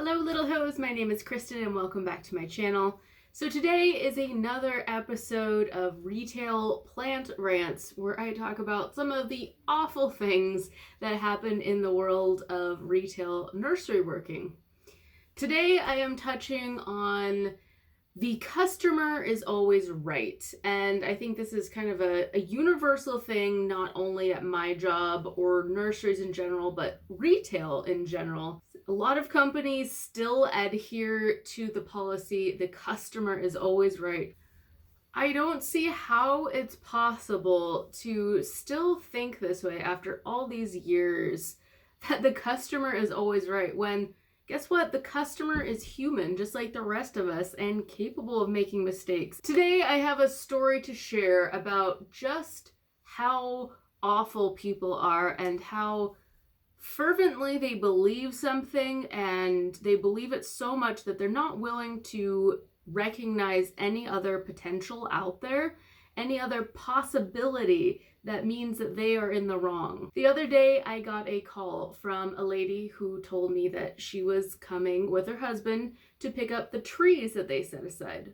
Hello little hoes, my name is Kristen and welcome back to my channel. So today is another episode of Retail Plant Rants where I talk about some of the awful things that happen in the world of retail nursery working. Today I am touching on the customer is always right, and I think this is kind of a universal thing, not only at my job or nurseries in general, but retail in general. A lot of companies still adhere to the policy, the customer is always right. I don't see how it's possible to still think this way after all these years, that the customer is always right, when guess what? The customer is human, just like the rest of us, and capable of making mistakes. Today, I have a story to share about just how awful people are and how fervently they believe something, and they believe it so much that they're not willing to recognize any other potential out there, any other possibility that means that they are in the wrong. The other day, I got a call from a lady who told me that she was coming with her husband to pick up the trees that they set aside.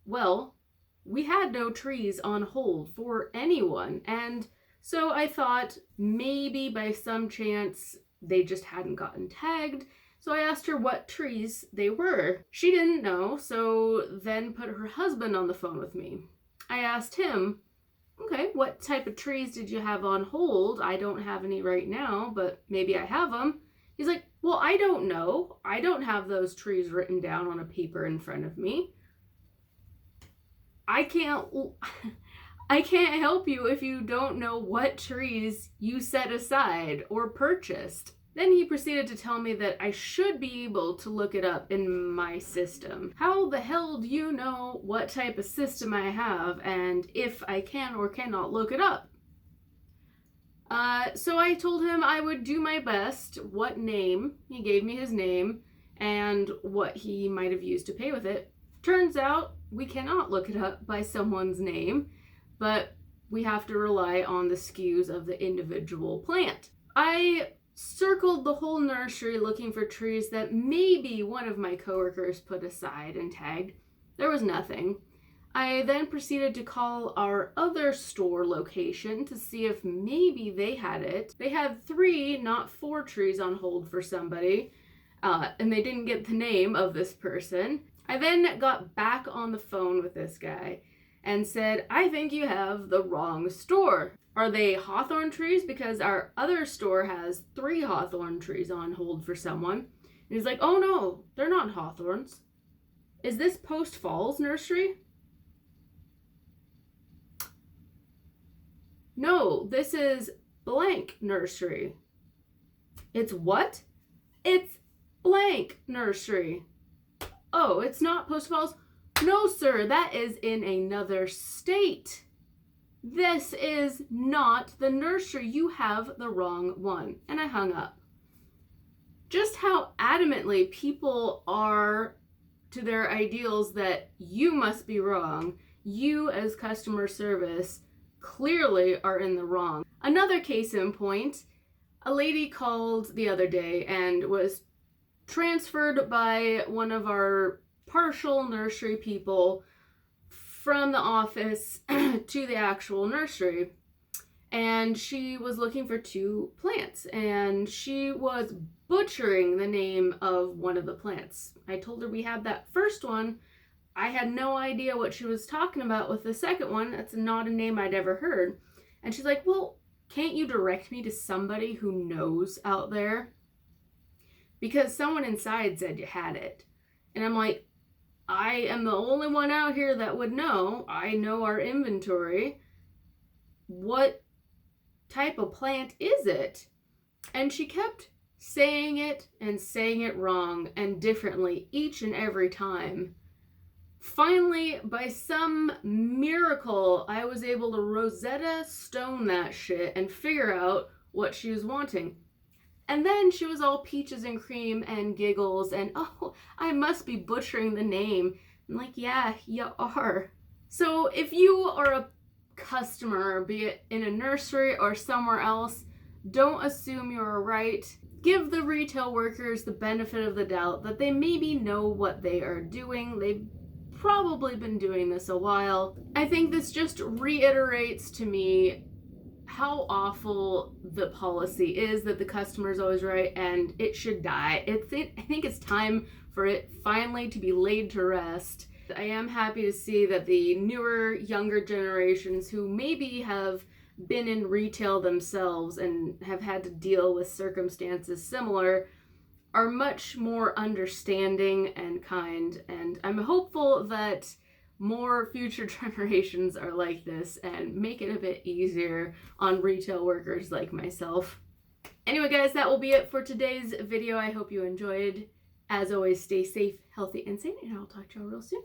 Well, we had no trees on hold for anyone, and so I thought maybe by some chance they just hadn't gotten tagged. So I asked her what trees they were. She didn't know, so then put her husband on the phone with me. I asked him, okay, what type of trees did you have on hold? I don't have any right now, but maybe I have them. He's like, well, I don't know. I don't have those trees written down on a paper in front of me. I can't help you if you don't know what trees you set aside or purchased. Then he proceeded to tell me that I should be able to look it up in my system. How the hell do you know what type of system I have and if I can or cannot look it up? So I told him I would do my best. What name? He gave me his name and what he might have used to pay with it. Turns out we cannot look it up by someone's name, but we have to rely on the SKUs of the individual plant. I circled the whole nursery looking for trees that maybe one of my coworkers put aside and tagged. There was nothing. I then proceeded to call our other store location to see if maybe they had it. They had 3, not 4 trees on hold for somebody, and they didn't get the name of this person. I then got back on the phone with this guy and said, I think you have the wrong store. Are they hawthorn trees? Because our other store has 3 hawthorn trees on hold for someone. And he's like, oh no, they're not hawthorns. Is this Post Falls nursery? No, this is blank nursery. It's what? It's blank nursery. Oh, it's not Post Falls? No, sir, that is in another state. This is not the nursery. You have the wrong one. And I hung up. Just how adamantly people are to their ideals that you must be wrong. You as customer service clearly are in the wrong. Another case in point, a lady called the other day and was transferred by one of our partial nursery people from the office to the actual nursery, and she was looking for 2 plants, and she was butchering the name of one of the plants. I told her we had that first one. I had no idea what she was talking about with the second one. That's not a name I'd ever heard. And she's like, well, can't you direct me to somebody who knows out there? Because someone inside said you had it. And I'm like, I am the only one out here that would know. I know our inventory. What type of plant is it? And she kept saying it wrong and differently each and every time. Finally, by some miracle, I was able to Rosetta Stone that shit and figure out what she was wanting. And then she was all peaches and cream and giggles and, oh, I must be butchering the name. I'm like, yeah, you are. So if you are a customer, be it in a nursery or somewhere else, don't assume you're right. give the retail workers the benefit of the doubt that they maybe know what they are doing. They've probably been doing this a while. I think this just reiterates to me how awful the policy is that the customer is always right and it should die. I think it's time for it finally to be laid to rest. I am happy to see that the newer, younger generations who maybe have been in retail themselves and have had to deal with circumstances similar are much more understanding and kind, and I'm hopeful that more future generations are like this and make it a bit easier on retail workers like myself. Anyway guys, that will be it for today's video. I hope you enjoyed. As always, stay safe, healthy, and sane, and I'll talk to y'all real soon.